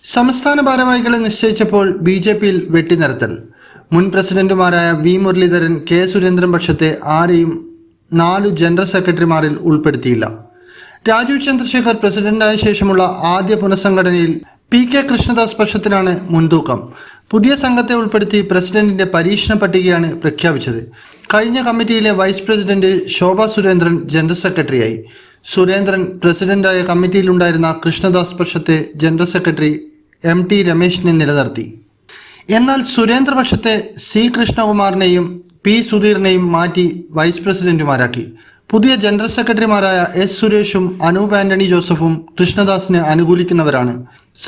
സംസ്ഥാന ഭാരവാഹികളെ നിശ്ചയിച്ചപ്പോൾ ബി.ജെ.പിയിൽ വെട്ടിനിരത്തൽ. മുൻ പ്രസിഡന്റുമാരായ വി. മുരളീധരൻ, കെ. സുരേന്ദ്രൻ പക്ഷത്തെ ആരെയും 4 ജനറൽ സെക്രട്ടറിമാരിൽ ഉൾപ്പെടുത്തിയില്ല. രാജീവ് ചന്ദ്രശേഖർ പ്രസിഡന്റായ ശേഷമുള്ള ആദ്യ പുനഃസംഘടനയിൽ പി.കെ. കൃഷ്ണദാസ് പക്ഷത്തിനാണ് മുൻതൂക്കം. പുതിയ സംഘത്തെ ഉൾപ്പെടുത്തി പ്രസിഡന്റിന്റെ പരീക്ഷണ പട്ടികയാണ് പ്രഖ്യാപിച്ചത്. കഴിഞ്ഞ കമ്മിറ്റിയിലെ vice president Shobha Surendran general സെക്രട്ടറിയായി. സുരേന്ദ്രൻ പ്രസിഡന്റായ കമ്മിറ്റിയിലുണ്ടായിരുന്ന കൃഷ്ണദാസ് പക്ഷത്തെ ജനറൽ സെക്രട്ടറി M.T. രമേശിനെ നിലനിർത്തി. എന്നാൽ സുരേന്ദ്രപക്ഷത്തെ സി. കൃഷ്ണകുമാറിനെയും പി. സുധീറിനെയും മാറ്റി വൈസ് പ്രസിഡന്റുമാരാക്കി. പുതിയ ജനറൽ സെക്രട്ടറിമാരായ എസ്. സുരേഷും അനൂപ് ആന്റണി ജോസഫും കൃഷ്ണദാസിനെ അനുകൂലിക്കുന്നവരാണ്.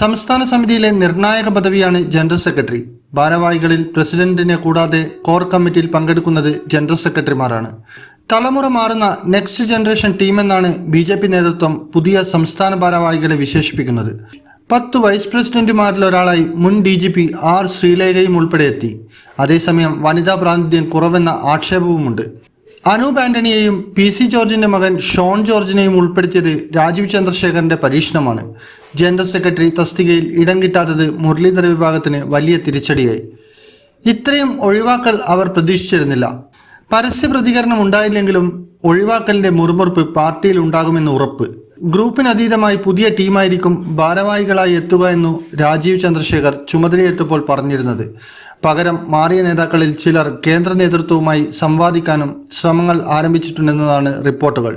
സംസ്ഥാന സമിതിയിലെ നിർണായക പദവിയാണ് ജനറൽ സെക്രട്ടറി. ഭാരവാഹികളിൽ പ്രസിഡന്റിനെ കൂടാതെ കോർ കമ്മിറ്റിയിൽ പങ്കെടുക്കുന്നത് ജനറൽ സെക്രട്ടറിമാരാണ്. തലമുറ മാറുന്ന നെക്സ്റ്റ് ജനറേഷൻ ടീമെന്നാണ് ബി.ജെ.പി. നേതൃത്വം പുതിയ സംസ്ഥാന ഭാരവാഹികളെ വിശേഷിപ്പിക്കുന്നത്. 10 വൈസ് പ്രസിഡന്റുമാരിലൊരാളായി മുൻ DGP R. ശ്രീലേഖയും ഉൾപ്പെടെ എത്തി. അതേസമയം വനിതാ പ്രാതിനിധ്യം കുറവെന്ന ആക്ഷേപവുമുണ്ട്. അനൂപ് ആന്റണിയെയും PC ജോർജിന്റെ മകൻ ഷോൺ ജോർജിനെയും ഉൾപ്പെടുത്തിയത് രാജീവ് ചന്ദ്രശേഖറിന്റെ പരീക്ഷണമാണ്. ജനറൽ സെക്രട്ടറി തസ്തികയിൽ ഇടം കിട്ടാത്തത് മുരളീധര വിഭാഗത്തിന് വലിയ തിരിച്ചടിയായി. ഇത്രയും ഒഴിവാക്കൽ അവർ പ്രതീക്ഷിച്ചിരുന്നില്ല. പരസ്യ പ്രതികരണം ഉണ്ടായില്ലെങ്കിലും ഒഴിവാക്കലിന്റെ മുറുമുറുപ്പ് പാർട്ടിയിൽ ഉണ്ടാകുമെന്ന് ഉറപ്പ്. ഗ്രൂപ്പിനതീതമായി പുതിയ ടീമായിരിക്കും ഭാരവാഹികളായി എത്തുക എന്നു രാജീവ് ചന്ദ്രശേഖർ ചുമതലയേറ്റപ്പോൾ പറഞ്ഞിരുന്നത്. പകരം മാറിയ നേതാക്കളിൽ ചിലർ കേന്ദ്ര നേതൃത്വവുമായി സംവാദിക്കാനും ശ്രമങ്ങൾ ആരംഭിച്ചിട്ടുണ്ടെന്നതാണ് റിപ്പോർട്ടുകൾ.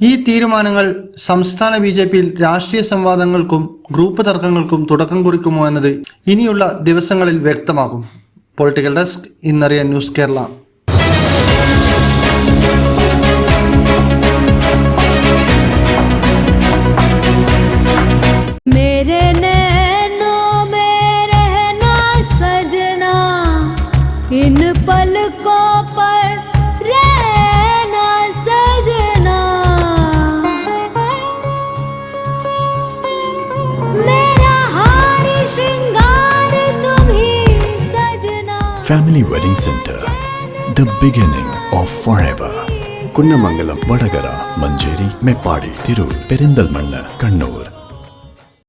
ഈ തീരുമാനങ്ങൾ സംസ്ഥാന ബി.ജെ.പിയിൽ രാഷ്ട്രീയ സംവാദങ്ങൾക്കും ഗ്രൂപ്പ് തർക്കങ്ങൾക്കും തുടക്കം കുറിക്കുമോ എന്നത് ഇനിയുള്ള ദിവസങ്ങളിൽ വ്യക്തമാകും. പൊളിറ്റിക്കൽ ഡെസ്ക്, ഇന്നറിയാൻ ന്യൂസ് കേരള. इन पलकों पर रहना सजना, मेरा हार श्रृंगार तुम ही सजना. Family Wedding Center, the beginning of forever. Kunnamangalam, Vadakara, Manjeri, Meppadi, Tirur, Perinthalmanna, Kannur.